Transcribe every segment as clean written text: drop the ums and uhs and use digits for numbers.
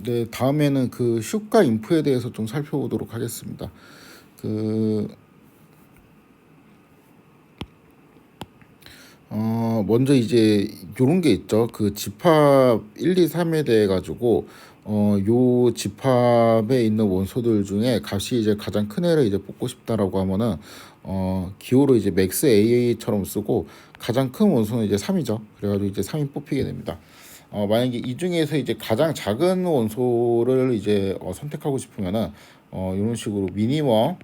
네, 다음에는 그 슛과 인프에 대해서 좀 살펴보도록 하겠습니다. 그 먼저 이제 요런 게 있죠. 그 집합 1, 2, 3에 대해 가지고 요 집합에 있는 원소들 중에 값이 이제 가장 큰 애를 이제 뽑고 싶다라고 하면은 기호로 이제 맥스 AA처럼 쓰고 가장 큰 원소는 이제 3이죠. 그래가지고 이제 3이 뽑히게 됩니다. 만약에 이 중에서 이제 가장 작은 원소를 이제 선택하고 싶으면은 이런 식으로 미니멈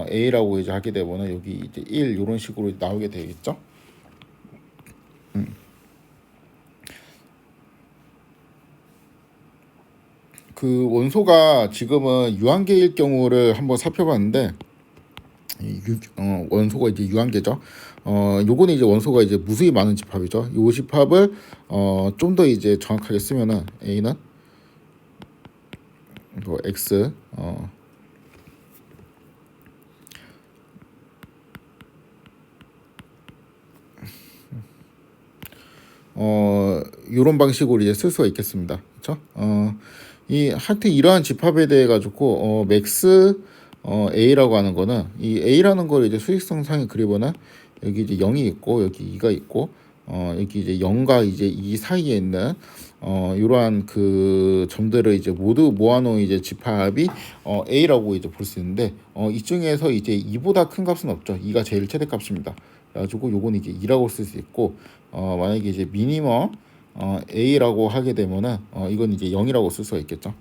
A라고 이제 하게 되면은 여기 이제 1 이런 식으로 나오게 되겠죠. 그 원소가 지금은 유한계일 경우를 한번 살펴봤는데 원소가 이제 유한계죠. 요거는 이제 원소가 이제 무수히 많은 집합이죠. 요 집합을 좀 더 이제 정확하게 쓰면은 A는 뭐 X 요런 방식으로 이제 쓸 수가 있겠습니다. 그렇죠? 이 하여튼 이러한 집합에 대해 가지고 맥스 A라고 하는 거는 이 A라는 걸 이제 수익성상에 그리거나 여기 이제 0이 있고 여기 2가 있고 여기 이제 0과 이제 2 사이에 있는 이러한 그 점들을 이제 모두 모아놓은 이제 집합이 A라고 이제 볼 수 있는데 이 중에서 이제 2보다 큰 값은 없죠. 2가 제일 최대값입니다. 그래가지고 요건 이제 2라고 쓸 수 있고 만약에 이제 미니멈 A라고 하게 되면은 이건 이제 0이라고 쓸 수가 있겠죠.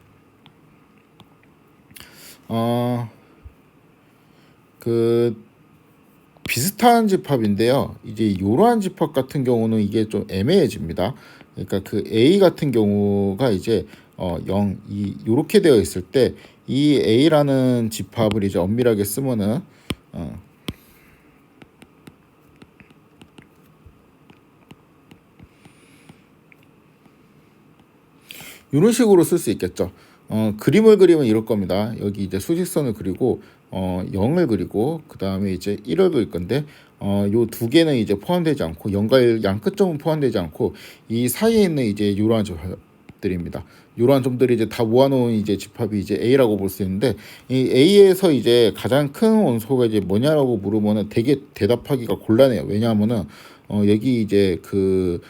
그 비슷한 집합인데요. 이제 이러한 집합 같은 경우는 이게 좀 애매해집니다. 그러니까 그 A 같은 경우가 이제 0, 2 이렇게 되어 있을 때 이 A라는 집합을 이제 엄밀하게 쓰면은 이런 식으로 쓸 수 있겠죠. 그림을 그리면 이럴 겁니다. 여기 이제 수직선을 그리고 0을 그리고 그 다음에 이제 1을 그릴 건데 요 두 개는 이제 포함되지 않고 0과 1 양 끝점은 포함되지 않고 이 사이에 있는 이제 이러한 집합들입니다. 이러한 점들이 이제 다 모아놓은 이제 집합이 이제 A라고 볼 수 있는데 이 A에서 이제 가장 큰 원소가 이제 뭐냐라고 물으면은 되게 대답하기가 곤란해요. 왜냐하면은 여기 이제 그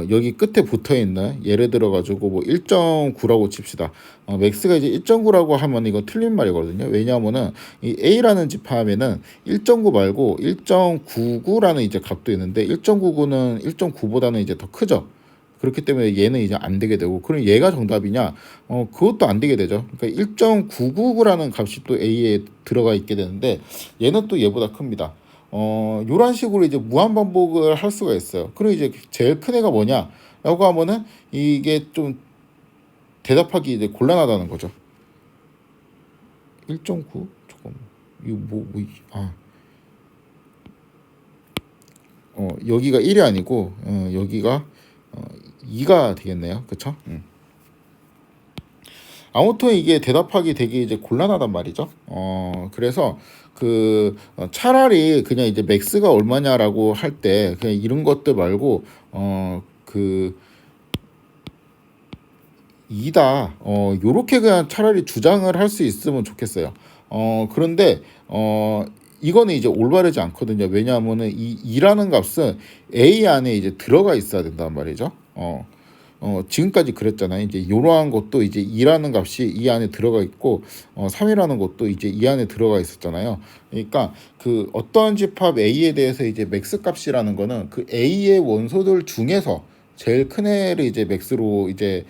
여기 끝에 붙어 있는 예를 들어 가지고 뭐 1.9라고 칩시다. 맥스가 이제 1.9라고 하면 이거 틀린 말이거든요. 왜냐하면은 이 A라는 집합에는 1.9 말고 1.99라는 이제 값도 있는데 1.99는 1.9보다는 이제 더 크죠. 그렇기 때문에 얘는 이제 안 되게 되고 그럼 얘가 정답이냐? 그것도 안 되게 되죠. 그러니까 1.999라는 값이 또 A에 들어가 있게 되는데 얘는 또 얘보다 큽니다. 요런 식으로 이제 무한 반복을 할 수가 있어요. 그리고 이제 제일 큰 애가 뭐냐라고 하면은 이게 좀 대답하기 이제 곤란하다는 거죠. 1.9 조금 이거 여기가 1이 아니고 여기가 2가 되겠네요. 그쵸? 아무튼 이게 대답하기 되게 이제 곤란하단 말이죠. 그래서 그 차라리 그냥 이제 맥스가 얼마냐라고 할 때 그냥 이런 것들 말고 그 2다 요렇게 그냥 차라리 주장을 할 수 있으면 좋겠어요. 그런데 이거는 이제 올바르지 않거든요. 왜냐하면은 이 2라는 값은 A 안에 이제 들어가 있어야 된단 말이죠. 지금까지 그랬잖아요. 이제 이러한 것도 이제 2라는 값이 이 안에 들어가 있고 3이라는 것도 이제 이 안에 들어가 있었잖아요. 그러니까 그 어떤 집합 A에 대해서 이제 맥스 값이라는 거는 그 A의 원소들 중에서 제일 큰 애를 이제 맥스로 이제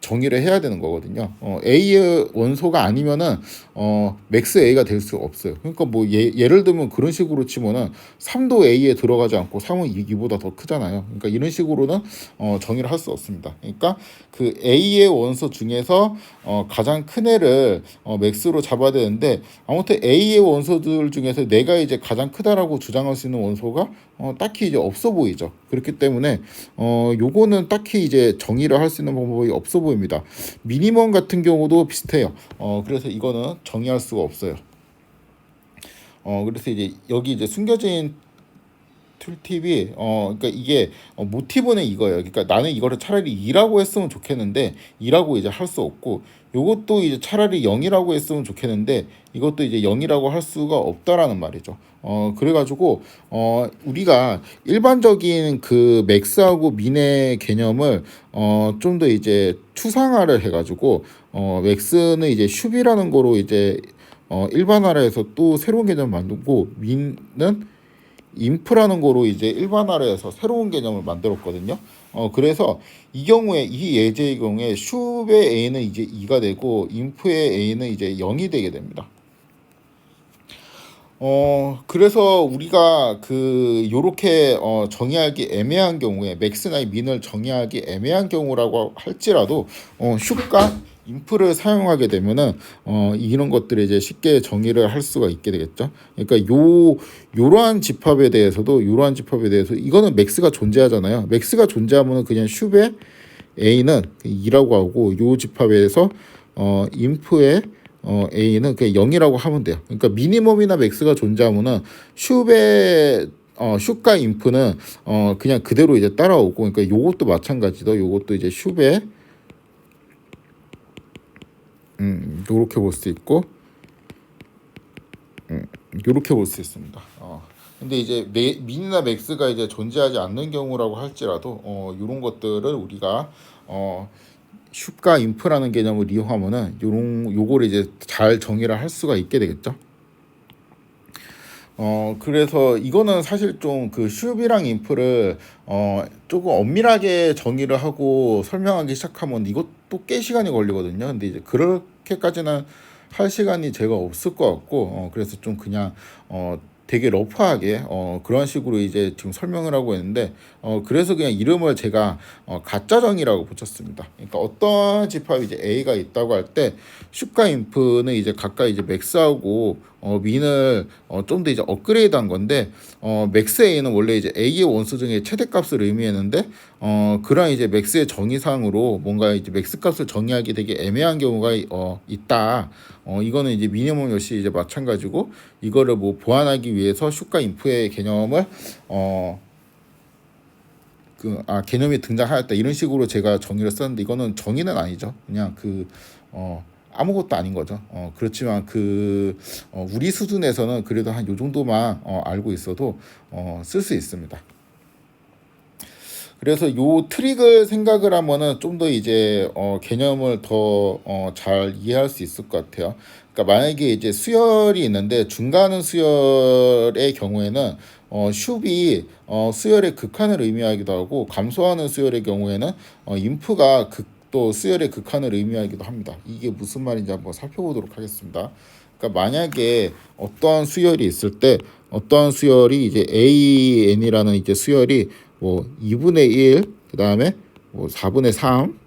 정의를 해야 되는 거거든요. A의 원소가 아니면은 맥스 A가 될 수 없어요. 그러니까 뭐 예를 들면 그런 식으로 치면은 3도 A에 들어가지 않고 3은 2보다 더 크잖아요. 그러니까 이런 식으로는 정의를 할 수 없습니다. 그러니까 그 A의 원소 중에서 가장 큰 애를 맥스로 잡아야 되는데 아무튼 A의 원소들 중에서 내가 이제 가장 크다라고 주장할 수 있는 원소가 딱히 이제 없어 보이죠. 그렇기 때문에 요거는 딱히 이제 정의를 할 수 있는 방법이 없어 보입니다. 미니멈 같은 경우도 비슷해요. 그래서 이거는 정의할 수가 없어요. 그래서 이제 여기 이제 숨겨진 툴팁이 그러니까 이게 모티브는 이거예요. 그러니까 나는 이거를 차라리 2라고 했으면 좋겠는데 2라고 이제 할 수 없고, 요것도 이제 차라리 0이라고 했으면 좋겠는데 이것도 이제 0이라고 할 수가 없다라는 말이죠. 그래가지고 우리가 일반적인 그 맥스하고 민의 개념을 좀 더 이제 추상화를 해가지고 맥스는 이제 슈비라는 거로 이제 일반화해서 또 새로운 개념을 만들고, 민은 인프라는 거로 이제 일반화해서 새로운 개념을 만들었거든요. 그래서 이 경우에 이 예제의 경우에 슈의 a는 이제 2가 되고 인프의 a는 이제 0이 되게 됩니다. 그래서 우리가 그 요렇게 정의하기 애매한 경우에 맥스나 민을 정의하기 애매한 경우라고 할지라도 슈가 인프를 사용하게 되면은 이런 것들을 이제 쉽게 정의를 할 수가 있게 되겠죠. 그러니까 요러한 집합에 대해서 이거는 맥스가 존재하잖아요. 맥스가 존재하면은 그냥 슈의 a는 2라고 하고, 요 집합에서 인프의 a는 그냥 0이라고 하면 돼요. 그러니까 미니멈이나 맥스가 존재하면은 슈가 인프는 그냥 그대로 이제 따라오고, 그러니까 요것도 마찬가지도, 요것도 이제 슈의 요렇게 볼 수 있고, 요렇게 볼 수 있습니다. 근데 이제 민이나 맥스가 이제 존재하지 않는 경우라고 할지라도 요런 것들을 우리가 슈가 인프라는 개념을 이용하면은 요거를 이제 잘 정의를 할 수가 있게 되겠죠. 그래서 이거는 사실 좀 그 슈비랑 인프를 조금 엄밀하게 정의를 하고 설명하기 시작하면 이것도 꽤 시간이 걸리거든요. 근데 이제 그렇게까지는 할 시간이 제가 없을 것 같고, 그래서 좀 그냥 되게 러프하게 그런 식으로 이제 지금 설명을 하고 있는데, 그래서 그냥 이름을 제가 가짜정이라고 붙였습니다. 그러니까 어떤 집합이 이제 A가 있다고 할 때 슈가 인프는 이제 각각 이제 맥스하고 민을 좀 더 이제 업그레이드한 건데, 맥스 A는 원래 이제 A의 원수 중에 최대값을 의미했는데 그런 이제 맥스의 정의상으로 뭔가 이제 맥스 값을 정의하기 되게 애매한 경우가 있다. 이거는 이제 미니멈 역시 이제 마찬가지고, 이거를 뭐 보완하기 위해서 슈가 인프의 개념을 개념이 등장하였다, 이런 식으로 제가 정의를 썼는데, 이거는 정의는 아니죠. 그냥 아무것도 아닌 거죠. 그렇지만 우리 수준에서는 그래도 한 요 정도만 알고 있어도 쓸 수 있습니다. 그래서 요 트릭을 생각을 하면은 좀 더 이제 개념을 더 잘 이해할 수 있을 것 같아요. 그러니까 만약에 이제 수열이 있는데 중간은 수열의 경우에는 슈비 수열의 극한을 의미하기도 하고, 감소하는 수열의 경우에는 인프가 또 수열의 극한을 의미하기도 합니다. 이게 무슨 말인지 한번 살펴보도록 하겠습니다. 그러니까 만약에 어떠한 수열이 있을 때, 어떠한 수열이 이제 AN이라는 이제 수열이 뭐 2분의 1, 그다음에 뭐 4분의 3,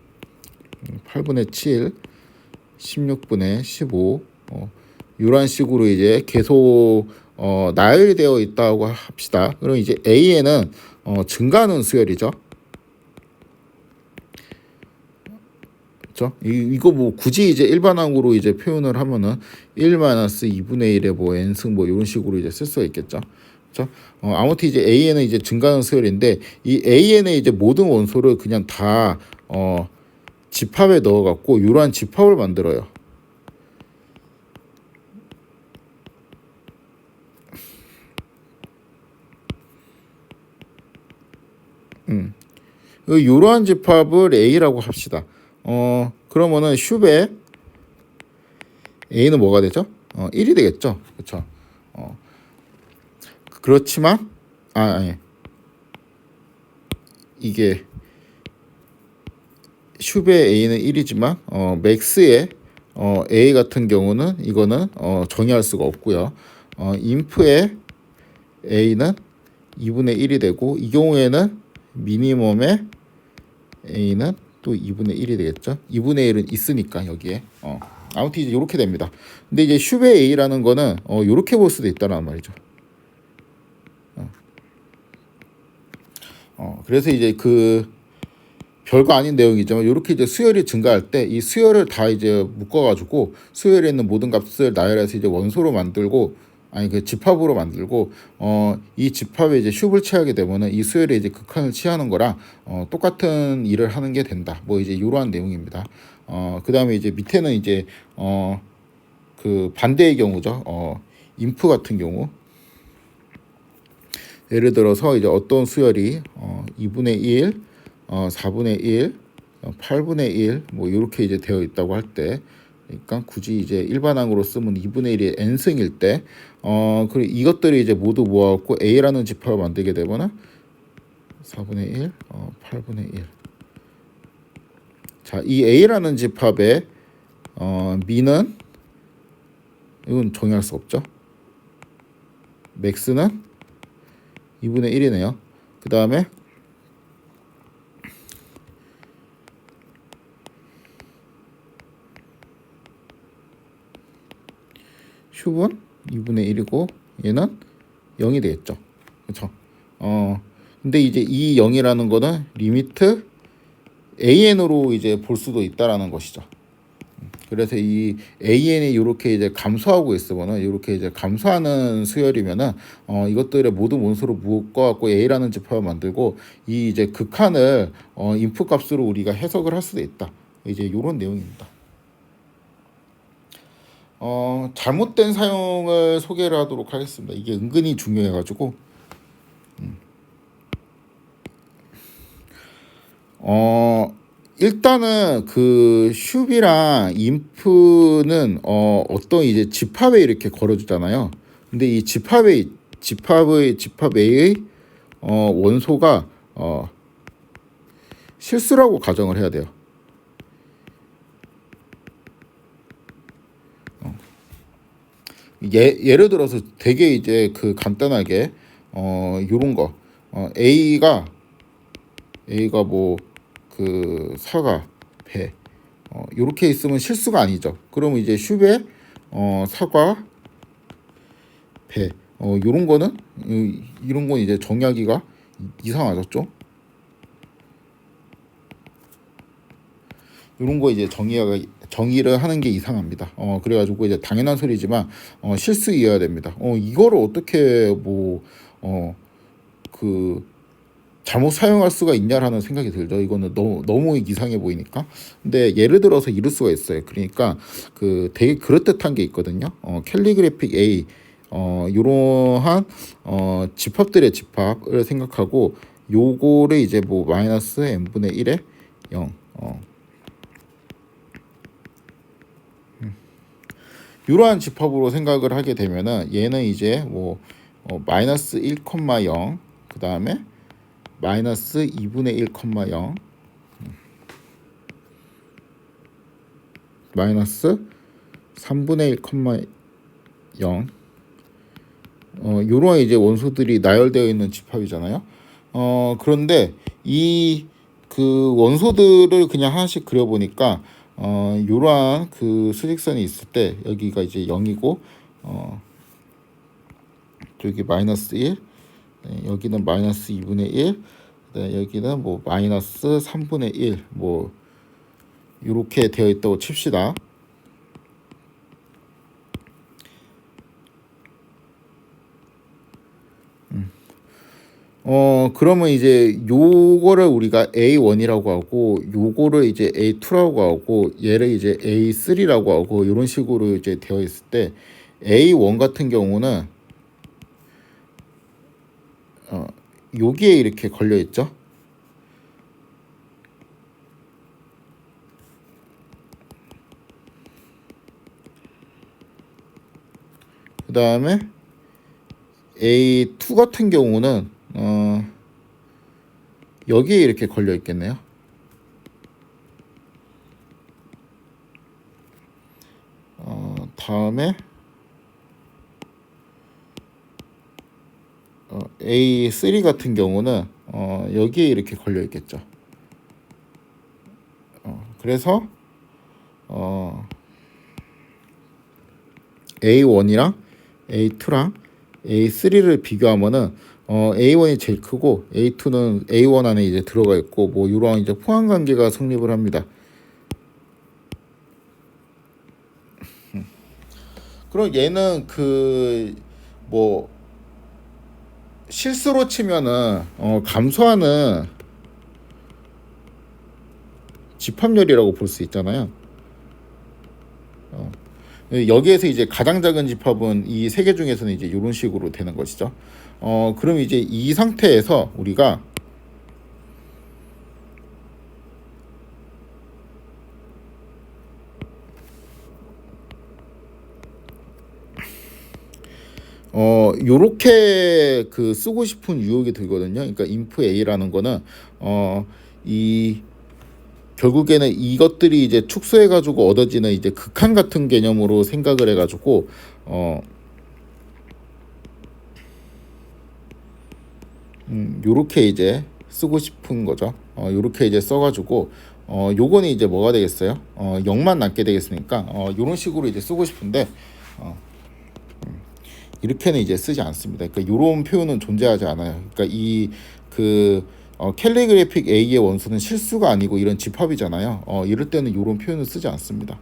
8분의 7, 16분의 15 이런 식으로 이제 계속 나열되어 있다고 합시다. 그럼 이제 A에는 증가하는 수열이죠. 그렇죠? 이거 뭐 굳이 이제 일반항으로 이제 표현을 하면은 1-2분의 1의 뭐 n승 뭐 이런 식으로 이제 쓸 수가 있겠죠. 그렇죠? 아무튼 이제 AN은 이제 증가하는 수열인데, 이 AN의 이제 모든 원소를 그냥 다 집합에 넣어 갖고 이러한 집합을 만들어요. 이러한 집합을 A라고 합시다. 그러면은 슈베 A는 뭐가 되죠? 1이 되겠죠. 그렇죠. 그렇지만 아니, 이게 슈베 A는 1이지만 맥스의 A 같은 경우는 이거는 정의할 수가 없고요. 인프의 A는 2분의 1이 되고, 이 경우에는 미니멈의 A는 또 2분의 1이 되겠죠. 2분의 1은 있으니까 여기에. 아무튼 이제 이렇게 됩니다. 근데 이제 슈베 A라는 거는 이렇게 볼 수도 있다는 말이죠. 그래서 이제 별거 아닌 내용이지만 이렇게 이제 수열이 증가할 때 이 수열을 다 이제 묶어가지고 수열에 있는 모든 값을 나열해서 이제 원소로 만들고 아니 그 집합으로 만들고 이 집합에 이제 슈을 취하게 되면은 이 수열에 이제 극한을 취하는 거랑 똑같은 일을 하는 게 된다. 뭐 이제 이러한 내용입니다. 그다음에 이제 밑에는 이제 그 반대의 경우죠. 인프 같은 경우 예를 들어서 이제 어떤 수열이 2분의 1, 4분의 1, 8분의 1, 뭐 이렇게 이제 되어 있다고 할 때, 그러니까 굳이 이제 일반항으로 쓰면 2분의 1이 n승일 때, 그리고 이것들이 이제 모두 모아갖고 A라는 집합을 만들게 되면은 4분의 1, 8분의 1. 자, 이 A라는 집합의 미는 이건 정의할 수 없죠. 맥스는 2분의 1이네요. 그 다음에 슈은 2분의 1이고 얘는 0이 되겠죠. 그렇죠? 근데 이제 이 0이라는 거는 리미트 an으로 이제 볼 수도 있다라는 것이죠. 그래서 이 an이 이렇게 이제 감소하고 있으면은 이렇게 이제 감소하는 수열이면은 이것들의 모두 원소로 묶어갖고 a라는 집합을 만들고 이 이제 극한을 인풋 값으로 우리가 해석을 할 수도 있다. 이제 이런 내용입니다. 잘못된 사용을 소개를 하도록 하겠습니다. 이게 은근히 중요해가지고 일단은 그 슈비랑 인프는 어떤 이제 집합에 이렇게 걸어주잖아요. 근데 이 집합 A의 원소가 실수라고 가정을 해야 돼요. 예를 들어서 되게 이제 그 간단하게 요런 거 A가 뭐 그 사과 배 요렇게 있으면 실수가 아니죠. 그러면 이제 슈베 사과 배 요런 거는 이런 건 이제 정의하기가 이상하죠. 이런 거 이제 정의를 하는 게 이상합니다. 그래가지고 이제 당연한 소리지만 실수이어야 됩니다. 이거를 어떻게 뭐 그 잘못 사용할 수가 있냐라는 생각이 들죠. 이거는 너무 이상해 보이니까. 근데 예를 들어서 이럴 수가 있어요. 그러니까 그 되게 그럴듯한 게 있거든요. 캘리그래픽 A 이러한 집합들의 집합을 생각하고 요거를 이제 뭐 마이너스 n분의 1에 0 이러한 집합으로 생각을 하게 되면은 얘는 이제 뭐 마이너스 1,0 그 다음에 마이너스 2분의 1,0 마이너스 3분의 1,0 요런 이제 원소들이 나열되어 있는 집합이잖아요. 그런데 이 그 원소들을 그냥 하나씩 그려보니까 요러한 그 수직선이 있을 때 여기가 이제 0이고 여기 마이너스 1 여기는 마이너스 2분의 1 여기는 뭐 마이너스 3분의 1 뭐 이렇게 되어 있다고 칩시다. 그러면 이제 요거를 우리가 A1이라고 하고 요거를 이제 A2라고 하고 얘를 이제 A3라고 하고 이런 식으로 이제 되어 있을 때 A1 같은 경우는 여기에 이렇게 걸려 있죠. 그 다음에 A2 같은 경우는 여기에 이렇게 걸려 있겠네요. 다음에 A3 같은 경우는 여기에 이렇게 걸려 있겠죠. 그래서 A1이랑 A2랑 A3를 비교하면은 A1이 제일 크고 A2는 A1 안에 이제 들어가 있고 뭐 이러한 이제 포함 관계가 성립을 합니다. 그럼 얘는 그 뭐 실수로 치면은 감소하는 집합열이라고 볼 수 있잖아요. 여기에서 이제 가장 작은 집합은 이 세 개 중에서는 이제 이런 식으로 되는 것이죠. 그럼 이제 이 상태에서 우리가 요렇게 그 쓰고 싶은 유혹이 들거든요. 그러니까 inf a라는 거는 이 결국에는 이것들이 이제 축소해 가지고 얻어지는 이제 극한 같은 개념으로 생각을 해 가지고 요렇게 이제 쓰고 싶은 거죠. 요렇게 이제 써 가지고 요거는 이제 뭐가 되겠어요? 0만 남게 되겠으니까 요런 식으로 이제 쓰고 싶은데 이렇게는 이제 쓰지 않습니다. 그러니까 이런 표현은 존재하지 않아요. 그러니까 이그 캘리그래픽 A의 원수는 실수가 아니고 이런 집합이잖아요. 이럴 때는 이런 표현을 쓰지 않습니다.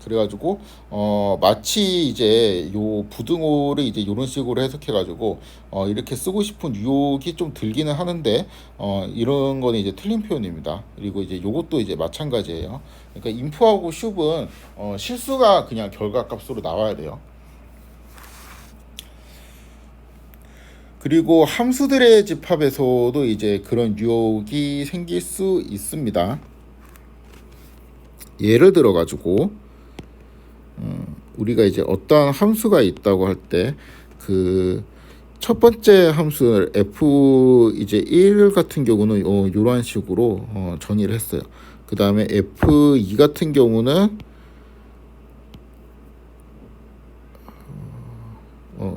그래가지고 마치 이제 요 부등호를 이제 이런 식으로 해석해가지고 이렇게 쓰고 싶은 유혹이 좀 들기는 하는데 이런 거는 이제 틀린 표현입니다. 그리고 이제 요것도 이제 마찬가지예요. 그러니까 인프하고 숍은 실수가 그냥 결과값으로 나와야 돼요. 그리고 함수들의 집합에서도 이제 그런 유혹이 생길 수 있습니다. 예를 들어 가지고 우리가 이제 어떠한 함수가 있다고 할 때 그 첫 번째 함수 f 이제 1 같은 경우는 이러한 식으로 정의를 했어요. 그 다음에 f2 같은 경우는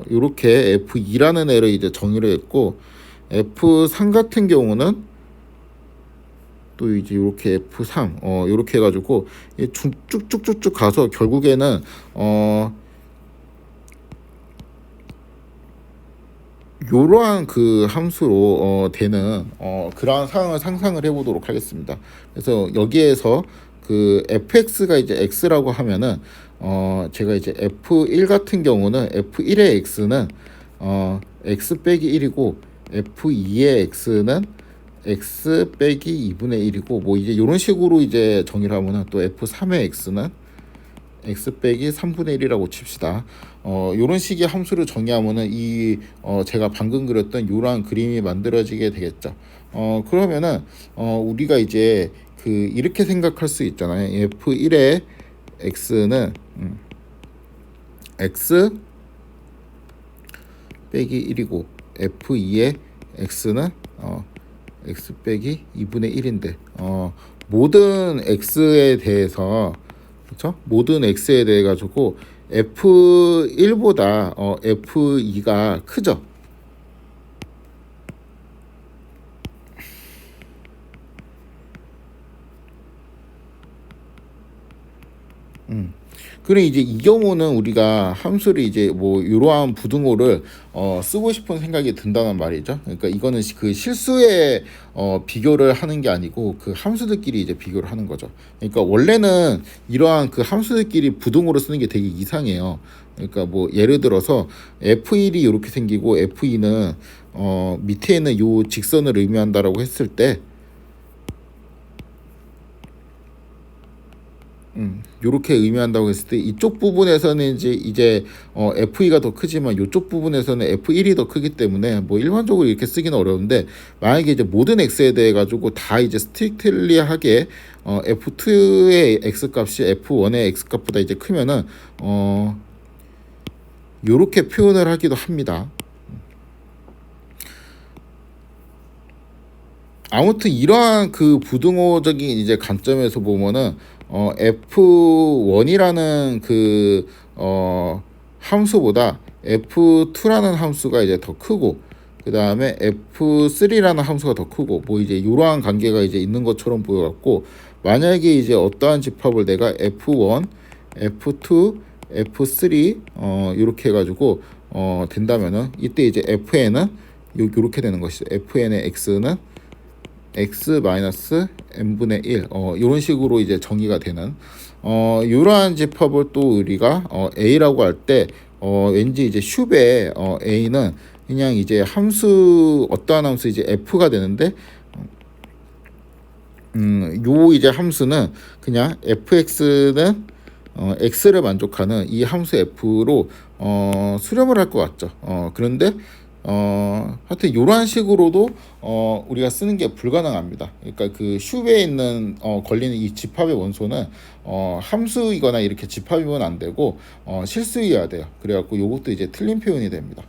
이렇게 F2라는 애를 이제 정의를 했고 F3 같은 경우는 또 이제 이렇게 F3 이렇게 해가지고 쭉쭉쭉쭉 가서 결국에는 요러한 그 함수로 되는 그러한 상황을 상상을 해보도록 하겠습니다. 그래서 여기에서 그 fx가 이제 x라고 하면은 제가 이제 f1 같은 경우는 f1의 x는 x 빼기 1이고 f2의 x는 x 빼기 2분의 1이고 뭐 이제 이런 식으로 이제 정의를 하면은 또 f3의 x는 x 빼기 3분의 1이라고 칩시다. 요런 식의 함수를 정의하면은 이 제가 방금 그렸던 요런 그림이 만들어지게 되겠죠. 그러면은 우리가 이제 그 이렇게 생각할 수 있잖아요. f1의 x는 x 빼기 1이고 f2의 x는 x 빼기 2분의 1인데 모든 x에 대해서 그렇죠? 모든 x에 대해 가지고 f1보다 f2가 크죠. 그래 이제 이 경우는 우리가 함수를 이제 뭐 이러한 부등호를 쓰고 싶은 생각이 든다는 말이죠. 그러니까 이거는 그 실수에 비교를 하는 게 아니고 그 함수들끼리 이제 비교를 하는 거죠. 그러니까 원래는 이러한 그 함수들끼리 부등호를 쓰는 게 되게 이상해요. 그러니까 뭐 예를 들어서 f1이 이렇게 생기고 f2는 밑에 있는 요 직선을 의미한다라고 했을 때 요렇게 의미한다고 했을 때 이쪽 부분에서는 이제 F2가 더 크지만 이쪽 부분에서는 F1이 더 크기 때문에 뭐 일반적으로 이렇게 쓰기는 어려운데 만약에 이제 모든 x에 대해 가지고 다 이제 스트릭틀리하게 F2의 x 값이 F1의 x 값보다 이제 크면은 요렇게 표현을 하기도 합니다. 아무튼 이러한 그 부등호적인 이제 관점에서 보면은 F1이라는 그 함수보다 F2라는 함수가 이제 더 크고 그 다음에 F3라는 함수가 더 크고 뭐 이제 이러한 관계가 이제 있는 것처럼 보여갖고 만약에 이제 어떠한 집합을 내가 F1, F2, F3 이렇게 해가지고 된다면은 이때 이제 Fn은 요렇게 되는 것이죠. Fn의 x는 x-n분의 1 이런 식으로 이제 정의가 되는 이러한 집합을 또 우리가 a라고 할 때 왠지 이제 슈베 a는 그냥 이제 함수 어떠한 함수 이제 f가 되는데 요 이제 함수는 그냥 fx는 x를 만족하는 이 함수 f로 수렴을 할 것 같죠. 그런데 하여튼 이러한 식으로도 우리가 쓰는 게 불가능합니다. 그러니까 그 슈베에 있는 걸리는 이 집합의 원소는 함수이거나 이렇게 집합이면 안 되고 실수여야 돼요. 그래갖고 요것도 이제 틀린 표현이 됩니다.